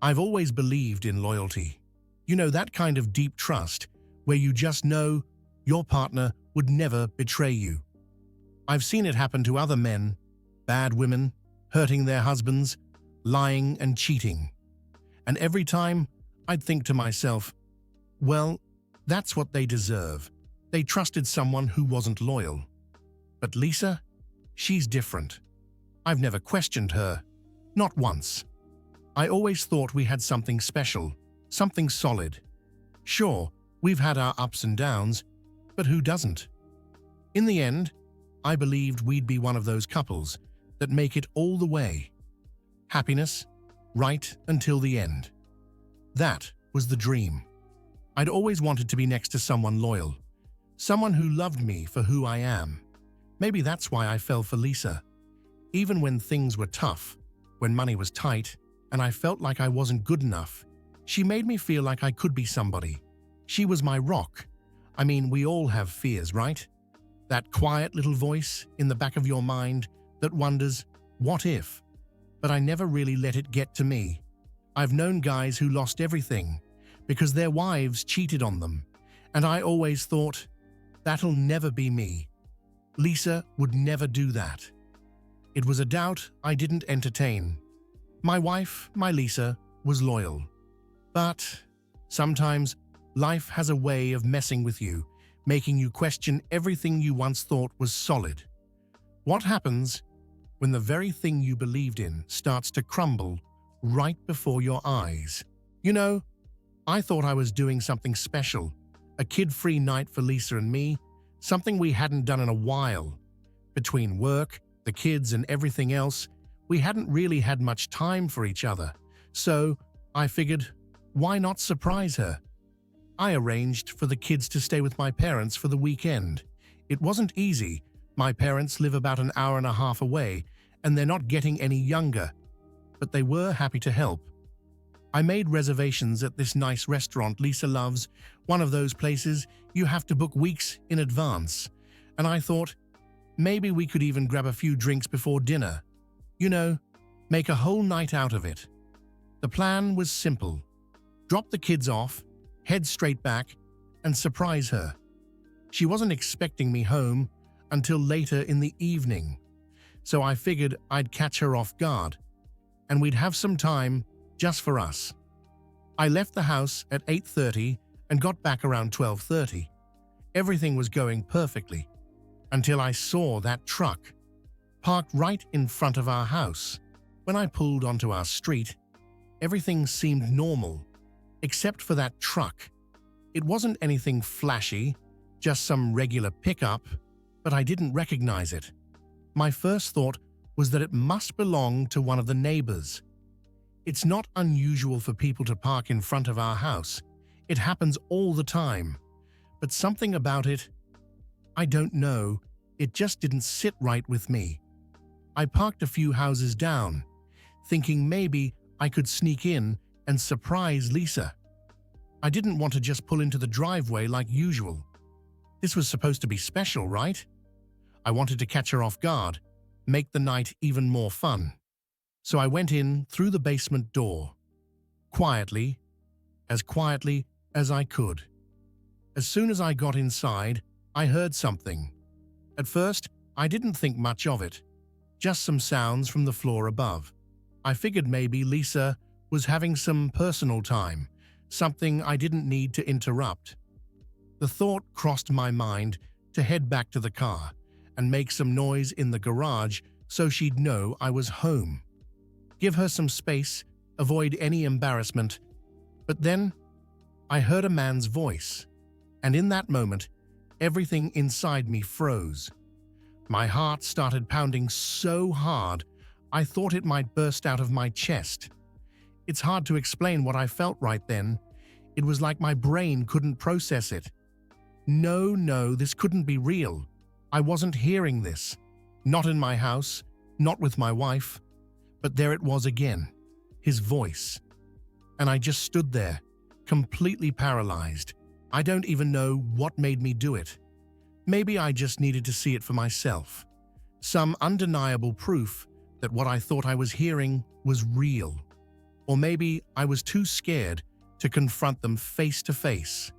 I've always believed in loyalty. You know, that kind of deep trust where you just know your partner would never betray you. I've seen it happen to other men, bad women, hurting their husbands, lying and cheating. And every time I'd think to myself, well, that's what they deserve. They trusted someone who wasn't loyal. But Lisa, she's different. I've never questioned her, not once. I always thought we had something special, something solid. Sure, we've had our ups and downs, but who doesn't? In the end, I believed we'd be one of those couples that make it all the way. Happiness, right until the end. That was the dream. I'd always wanted to be next to someone loyal, someone who loved me for who I am. Maybe that's why I fell for Lisa. Even when things were tough, when money was tight, and I felt like I wasn't good enough, she made me feel like I could be somebody. She was my rock. I mean, we all have fears, right? That quiet little voice in the back of your mind that wonders, what if? But I never really let it get to me. I've known guys who lost everything because their wives cheated on them, and I always thought, that'll never be me. Lisa would never do that. It was a doubt I didn't entertain. My wife, my Lisa, was loyal. But sometimes life has a way of messing with you, making you question everything you once thought was solid. What happens when the very thing you believed in starts to crumble right before your eyes? You know, I thought I was doing something special, a kid-free night for Lisa and me, something we hadn't done in a while. Between work, the kids, and everything else, we hadn't really had much time for each other. So I figured, why not surprise her? I arranged for the kids to stay with my parents for the weekend. It wasn't easy. My parents live about an hour and a half away, and they're not getting any younger, but they were happy to help. I made reservations at this nice restaurant Lisa loves, one of those places you have to book weeks in advance, and I thought, maybe we could even grab a few drinks before dinner. You know, make a whole night out of it. The plan was simple. Drop the kids off, head straight back, and surprise her. She wasn't expecting me home until later in the evening, so I figured I'd catch her off guard, and we'd have some time just for us. I left the house at 8:30 and got back around 12:30. Everything was going perfectly, until I saw that truck parked right in front of our house. When I pulled onto our street, everything seemed normal, except for that truck. It wasn't anything flashy, just some regular pickup, but I didn't recognize it. My first thought was that it must belong to one of the neighbors. It's not unusual for people to park in front of our house. It happens all the time. But something about it, I don't know, it just didn't sit right with me. I parked a few houses down, thinking maybe I could sneak in and surprise Lisa. I didn't want to just pull into the driveway like usual. This was supposed to be special, right? I wanted to catch her off guard, make the night even more fun. So I went in through the basement door, quietly as I could. As soon as I got inside, I heard something. At first, I didn't think much of it, just some sounds from the floor above. I figured maybe Lisa was having some personal time, something I didn't need to interrupt. The thought crossed my mind to head back to the car and make some noise in the garage so she'd know I was home. Give her some space, avoid any embarrassment. But then, I heard a man's voice, and in that moment, everything inside me froze. My heart started pounding so hard, I thought it might burst out of my chest. It's hard to explain what I felt right then. It was like my brain couldn't process it. No, this couldn't be real. I wasn't hearing this. Not in my house, not with my wife. But there it was again, his voice. And I just stood there, completely paralyzed. I don't even know what made me do it. Maybe I just needed to see it for myself. Some undeniable proof that what I thought I was hearing was real. Or maybe I was too scared to confront them face to face.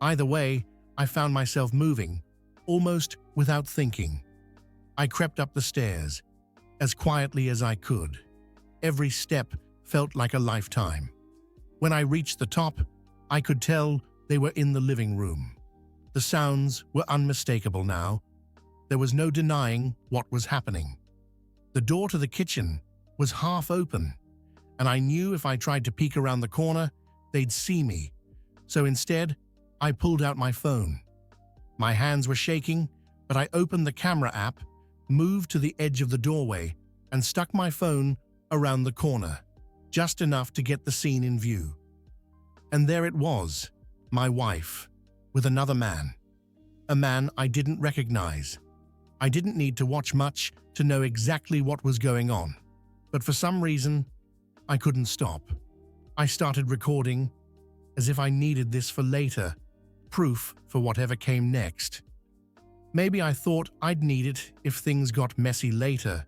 Either way, I found myself moving, almost without thinking. I crept up the stairs, as quietly as I could. Every step felt like a lifetime. When I reached the top, I could tell they were in the living room. The sounds were unmistakable now. There was no denying what was happening. The door to the kitchen was half open, and I knew if I tried to peek around the corner, they'd see me. So instead, I pulled out my phone. My hands were shaking, but I opened the camera app, moved to the edge of the doorway, and stuck my phone around the corner, just enough to get the scene in view. And there it was, my wife, with another man. A man I didn't recognize. I didn't need to watch much to know exactly what was going on. But for some reason, I couldn't stop. I started recording, as if I needed this for later, proof for whatever came next. Maybe I thought I'd need it if things got messy later.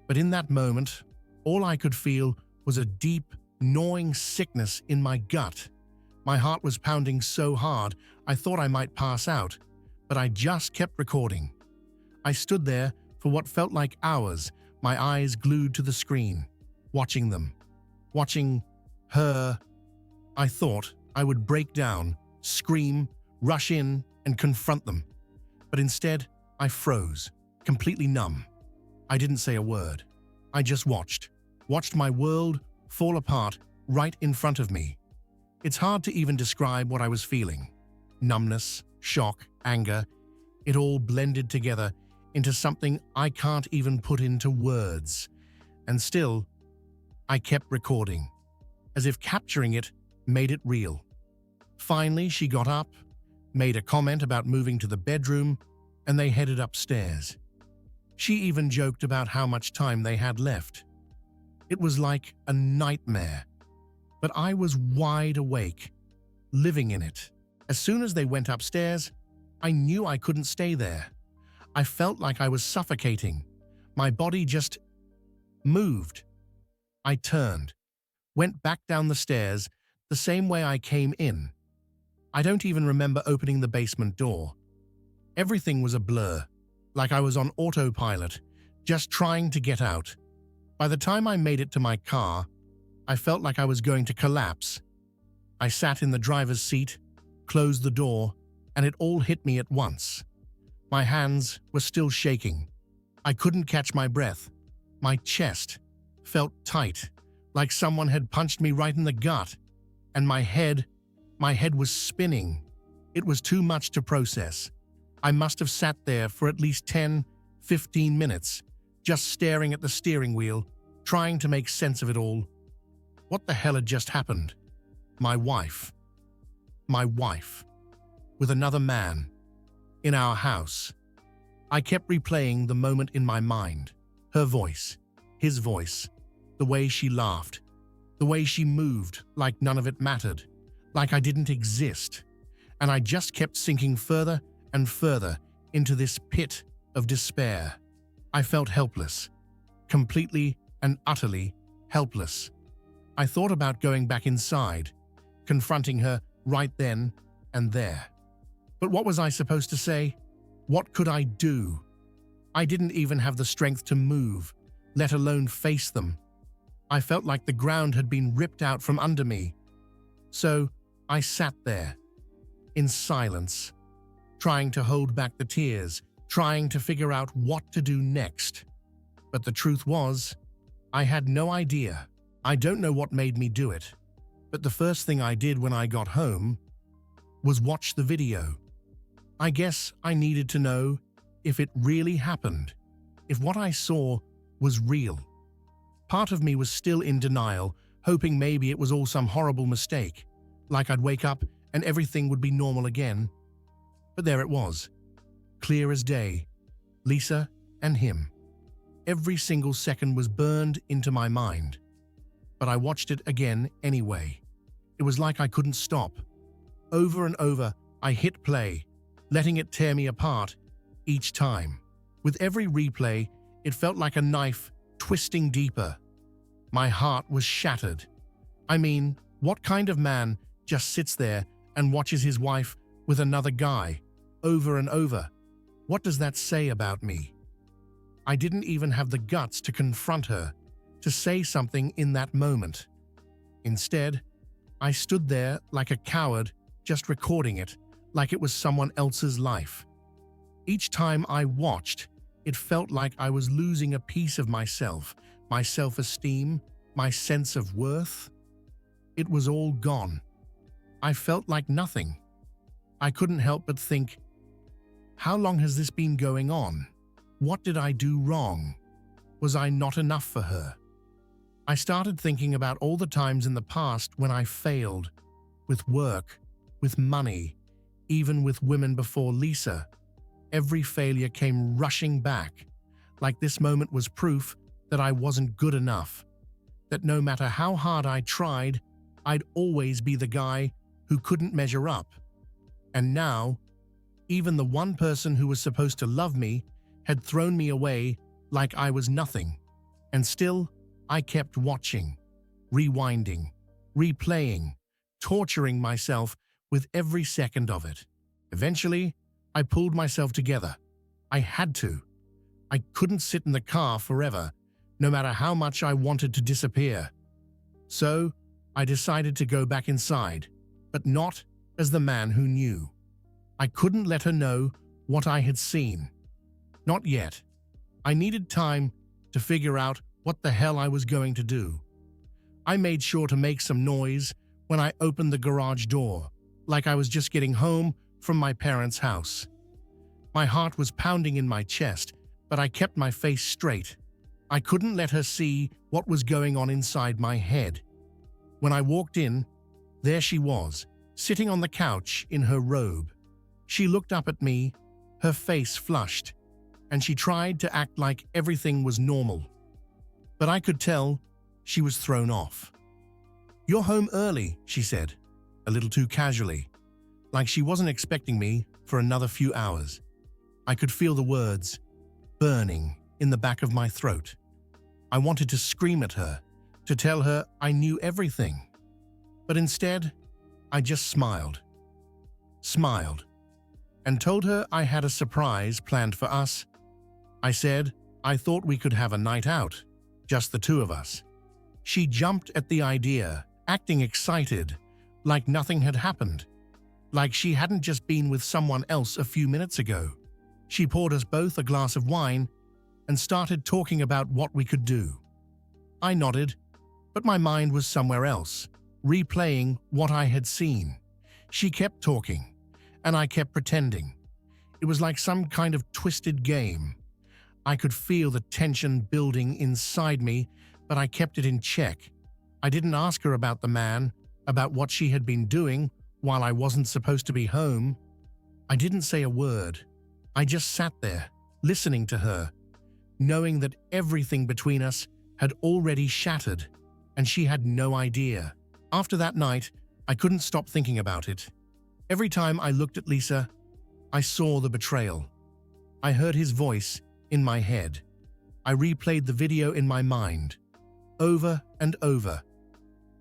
But in that moment, all I could feel was a deep, gnawing sickness in my gut. My heart was pounding so hard I thought I might pass out, but I just kept recording. I stood there for what felt like hours, my eyes glued to the screen, watching them, watching her. I thought I would break down, scream, rush in, and confront them. But instead, I froze, completely numb. I didn't say a word. I just watched my world fall apart right in front of me. It's hard to even describe what I was feeling. Numbness, shock, anger, it all blended together into something I can't even put into words. And still, I kept recording, as if capturing it made it real. Finally, she got up, made a comment about moving to the bedroom, and they headed upstairs. She even joked about how much time they had left. It was like a nightmare, but I was wide awake, living in it. As soon as they went upstairs, I knew I couldn't stay there. I felt like I was suffocating. My body just moved. I turned, went back down the stairs the same way I came in. I don't even remember opening the basement door. Everything was a blur, like I was on autopilot, just trying to get out. By the time I made it to my car, I felt like I was going to collapse. I sat in the driver's seat, closed the door, and it all hit me at once. My hands were still shaking. I couldn't catch my breath. My chest felt tight, like someone had punched me right in the gut. And my head was spinning. It was too much to process. I must have sat there for at least 10, 15 minutes, just staring at the steering wheel, trying to make sense of it all. What the hell had just happened? My wife, with another man, in our house. I kept replaying the moment in my mind. Her voice, his voice, the way she laughed, the way she moved like none of it mattered, like I didn't exist. And I just kept sinking further and further into this pit of despair. I felt helpless, completely and utterly helpless. I thought about going back inside, confronting her right then and there. But what was I supposed to say? What could I do? I didn't even have the strength to move, let alone face them. I felt like the ground had been ripped out from under me. So I sat there, in silence, trying to hold back the tears, trying to figure out what to do next. But the truth was, I had no idea. I don't know what made me do it, but the first thing I did when I got home was watch the video. I guess I needed to know if it really happened, if what I saw was real. Part of me was still in denial, hoping maybe it was all some horrible mistake, like I'd wake up and everything would be normal again. But there it was, clear as day, Lisa and him. Every single second was burned into my mind. But I watched it again anyway. It was like I couldn't stop. Over and over, I hit play, letting it tear me apart each time. With every replay, it felt like a knife twisting deeper. My heart was shattered. I mean, what kind of man just sits there and watches his wife with another guy over and over? What does that say about me? I didn't even have the guts to confront her, to say something in that moment. Instead, I stood there like a coward, just recording it, like it was someone else's life. Each time I watched, it felt like I was losing a piece of myself, my self-esteem, my sense of worth. It was all gone. I felt like nothing. I couldn't help but think, how long has this been going on? What did I do wrong? Was I not enough for her? I started thinking about all the times in the past when I failed, with work, with money, even with women before Lisa. Every failure came rushing back, like this moment was proof that I wasn't good enough, that no matter how hard I tried, I'd always be the guy who couldn't measure up. And now, even the one person who was supposed to love me had thrown me away like I was nothing. And still, I kept watching, rewinding, replaying, torturing myself with every second of it. Eventually, I pulled myself together. I had to. I couldn't sit in the car forever, no matter how much I wanted to disappear. So, I decided to go back inside, but not as the man who knew. I couldn't let her know what I had seen. Not yet. I needed time to figure out what the hell I was going to do. I made sure to make some noise when I opened the garage door, like I was just getting home from my parents' house. My heart was pounding in my chest, but I kept my face straight. I couldn't let her see what was going on inside my head. When I walked in, there she was, sitting on the couch in her robe. She looked up at me, her face flushed, and she tried to act like everything was normal. But I could tell she was thrown off. "You're home early," she said, a little too casually, like she wasn't expecting me for another few hours. I could feel the words burning in the back of my throat. I wanted to scream at her, to tell her I knew everything. But instead, I just smiled, and told her I had a surprise planned for us. I said I thought we could have a night out, just the two of us. She jumped at the idea, acting excited, like nothing had happened, like she hadn't just been with someone else a few minutes ago. She poured us both a glass of wine and started talking about what we could do. I nodded, but my mind was somewhere else, replaying what I had seen. She kept talking, and I kept pretending. It was like some kind of twisted game. I could feel the tension building inside me, but I kept it in check. I didn't ask her about the man, about what she had been doing while I wasn't supposed to be home. I didn't say a word. I just sat there, listening to her, knowing that everything between us had already shattered, and she had no idea. After that night, I couldn't stop thinking about it. Every time I looked at Lisa, I saw the betrayal. I heard his voice in my head. I replayed the video in my mind, over and over.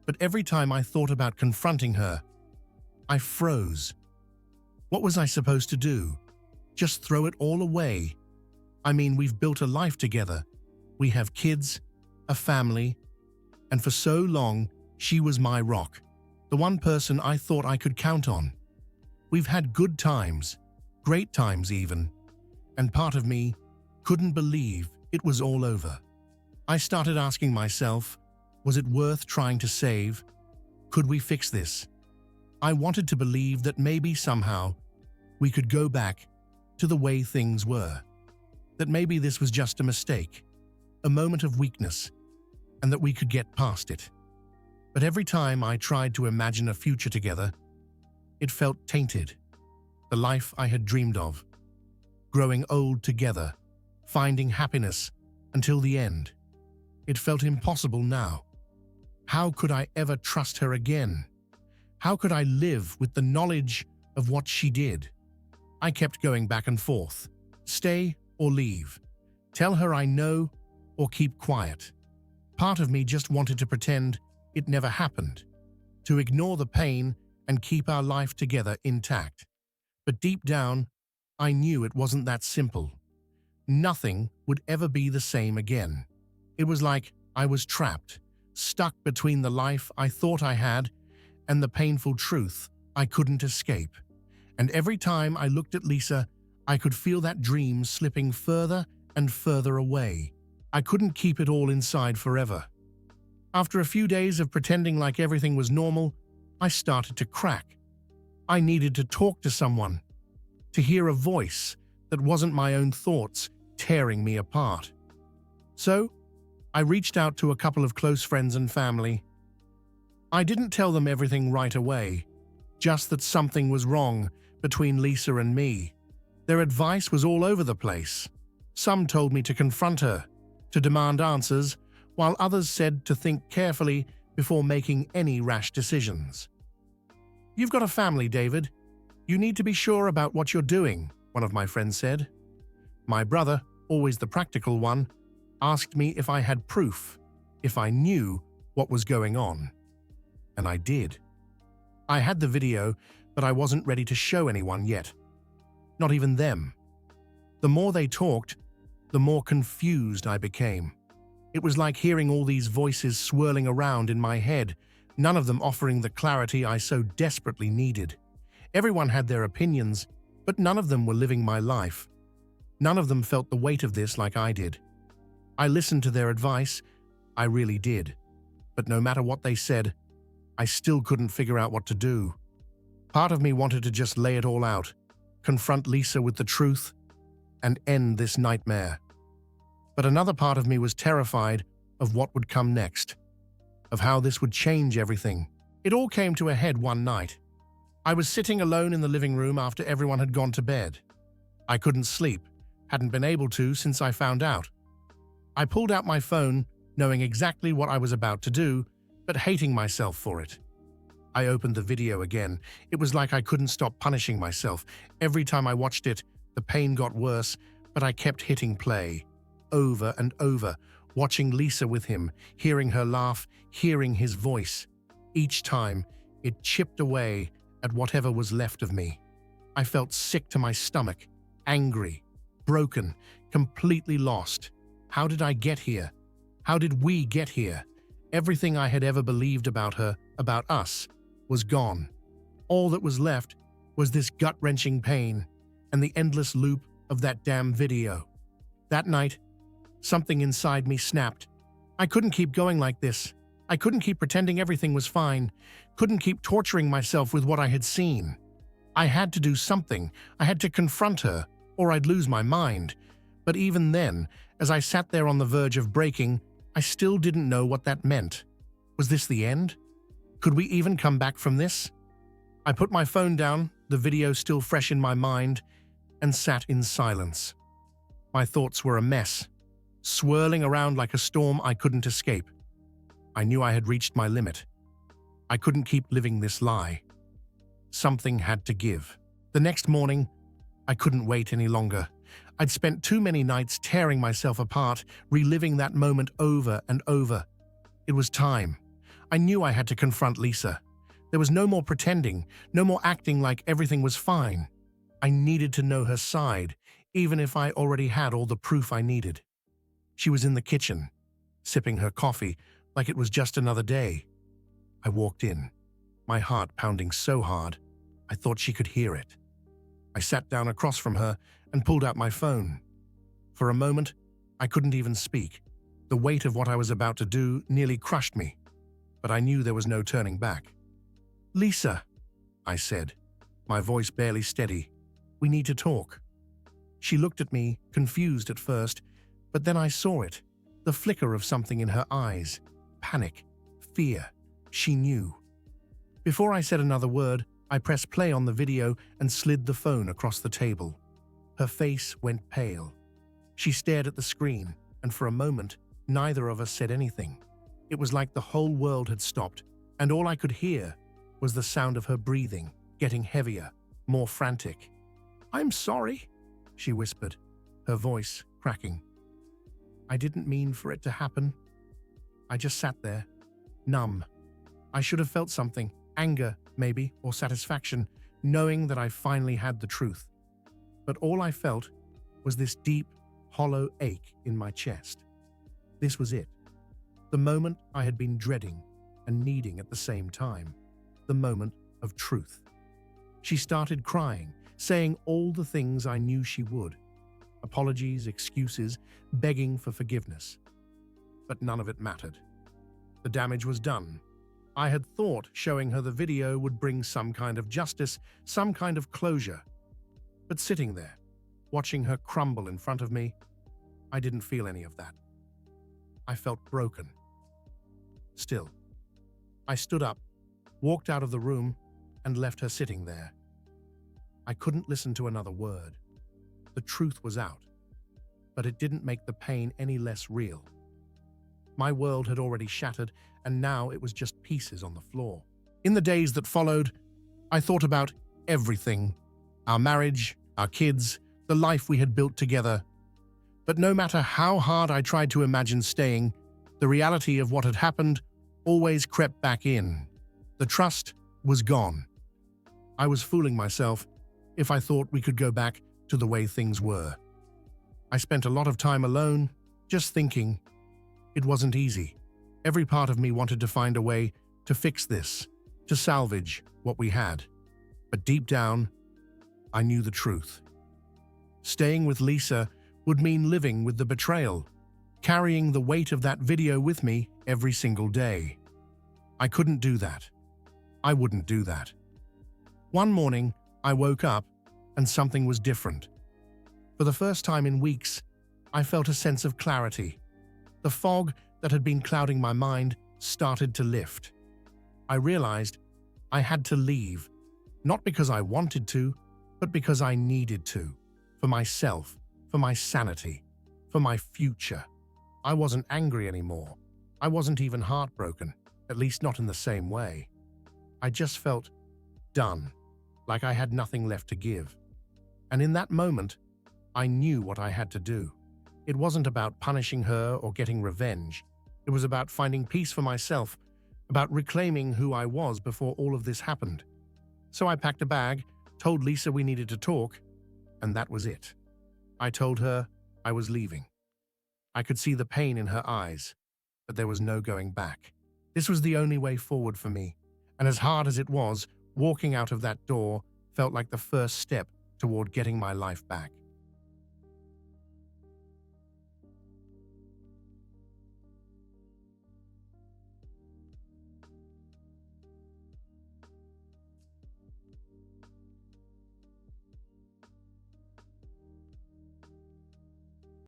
But every time I thought about confronting her, I froze. What was I supposed to do? Just throw it all away? I mean, we've built a life together. We have kids, a family, and for so long, she was my rock, the one person I thought I could count on. We've had good times, great times even, and part of me couldn't believe it was all over. I started asking myself, was it worth trying to save? Could we fix this? I wanted to believe that maybe somehow we could go back to the way things were, that maybe this was just a mistake, a moment of weakness, and that we could get past it. But every time I tried to imagine a future together, it felt tainted. The life I had dreamed of, growing old together, finding happiness until the end. It felt impossible now. How could I ever trust her again? How could I live with the knowledge of what she did? I kept going back and forth. Stay or leave. Tell her I know or keep quiet. part of me just wanted to pretend it never happened, to ignore the pain and keep our life together intact. But deep down, I knew it wasn't that simple. Nothing would ever be the same again. It was like I was trapped, stuck between the life I thought I had and the painful truth I couldn't escape. And every time I looked at Lisa, I could feel that dream slipping further and further away. I couldn't keep it all inside forever. After a few days of pretending like everything was normal, I started to crack. I needed to talk to someone, to hear a voice that wasn't my own thoughts tearing me apart. So, I reached out to a couple of close friends and family. I didn't tell them everything right away, just that something was wrong between Lisa and me. Their advice was all over the place. Some told me to confront her, to demand answers, while others said to think carefully before making any rash decisions. "You've got a family, David. You need to be sure about what you're doing," one of my friends said. My brother, always the practical one, asked me if I had proof, if I knew what was going on. And I did. I had the video, but I wasn't ready to show anyone yet. Not even them. The more they talked, the more confused I became. It was like hearing all these voices swirling around in my head, none of them offering the clarity I so desperately needed. Everyone had their opinions, but none of them were living my life. None of them felt the weight of this like I did. I listened to their advice, I really did. But no matter what they said, I still couldn't figure out what to do. Part of me wanted to just lay it all out, confront Lisa with the truth, and end this nightmare. But another part of me was terrified of what would come next, of how this would change everything. It all came to a head one night. I was sitting alone in the living room after everyone had gone to bed. I couldn't sleep, hadn't been able to since I found out. I pulled out my phone, knowing exactly what I was about to do, but hating myself for it. I opened the video again. It was like I couldn't stop punishing myself. Every time I watched it, the pain got worse, but I kept hitting play, over and over, watching Lisa with him, hearing her laugh, hearing his voice. Each time, it chipped away at whatever was left of me. I felt sick to my stomach, angry, broken, completely lost. How did I get here? How did we get here? Everything I had ever believed about her, about us, was gone. All that was left was this gut-wrenching pain and the endless loop of that damn video. That night, something inside me snapped. I couldn't keep going like this. I couldn't keep pretending everything was fine. Couldn't keep torturing myself with what I had seen. I had to do something. I had to confront her, or I'd lose my mind. But even then, as I sat there on the verge of breaking, I still didn't know what that meant. Was this the end? Could we even come back from this? I put my phone down, the video still fresh in my mind, and sat in silence. My thoughts were a mess, swirling around like a storm I couldn't escape. I knew I had reached my limit. I couldn't keep living this lie. Something had to give. The next morning, I couldn't wait any longer. I'd spent too many nights tearing myself apart, reliving that moment over and over. It was time. I knew I had to confront Lisa. There was no more pretending, no more acting like everything was fine. I needed to know her side, even if I already had all the proof I needed. She was in the kitchen, sipping her coffee like it was just another day. I walked in, my heart pounding so hard, I thought she could hear it. I sat down across from her and pulled out my phone. For a moment, I couldn't even speak. The weight of what I was about to do nearly crushed me, but I knew there was no turning back. "Lisa," I said, my voice barely steady, "we need to talk." She looked at me, confused at first, but then I saw it, the flicker of something in her eyes. Panic, fear. She knew. Before I said another word, I pressed play on the video and slid the phone across the table. Her face went pale. She stared at the screen, and for a moment, neither of us said anything. It was like the whole world had stopped, and all I could hear was the sound of her breathing, getting heavier, more frantic. "I'm sorry," she whispered, her voice cracking. "I didn't mean for it to happen." I just sat there, numb. I should have felt something, anger, maybe, or satisfaction, knowing that I finally had the truth. But all I felt was this deep, hollow ache in my chest. This was it. The moment I had been dreading and needing at the same time. The moment of truth. She started crying, saying all the things I knew she would. Apologies, excuses, begging for forgiveness. But none of it mattered. The damage was done. I had thought showing her the video would bring some kind of justice, some kind of closure. But sitting there, watching her crumble in front of me, I didn't feel any of that. I felt broken. Still, I stood up, walked out of the room, and left her sitting there. I couldn't listen to another word. The truth was out, but it didn't make the pain any less real. My world had already shattered, and now it was just pieces on the floor. In the days that followed, I thought about everything. Our marriage, our kids, the life we had built together. But no matter how hard I tried to imagine staying, the reality of what had happened always crept back in. The trust was gone. I was fooling myself if I thought we could go back to the way things were. I spent a lot of time alone, just thinking. It wasn't easy. Every part of me wanted to find a way to fix this, to salvage what we had. But deep down, I knew the truth. Staying with Lisa would mean living with the betrayal, carrying the weight of that video with me every single day. I couldn't do that. I wouldn't do that. One morning, I woke up and something was different. For the first time in weeks, I felt a sense of clarity. The fog that had been clouding my mind started to lift. I realized I had to leave, not because I wanted to, but because I needed to, for myself, for my sanity, for my future. I wasn't angry anymore. I wasn't even heartbroken, at least not in the same way. I just felt done, like I had nothing left to give. And in that moment, I knew what I had to do. It wasn't about punishing her or getting revenge. It was about finding peace for myself, about reclaiming who I was before all of this happened. So I packed a bag, told Lisa we needed to talk, and that was it. I told her I was leaving. I could see the pain in her eyes, but there was no going back. This was the only way forward for me, and as hard as it was, walking out of that door felt like the first step toward getting my life back.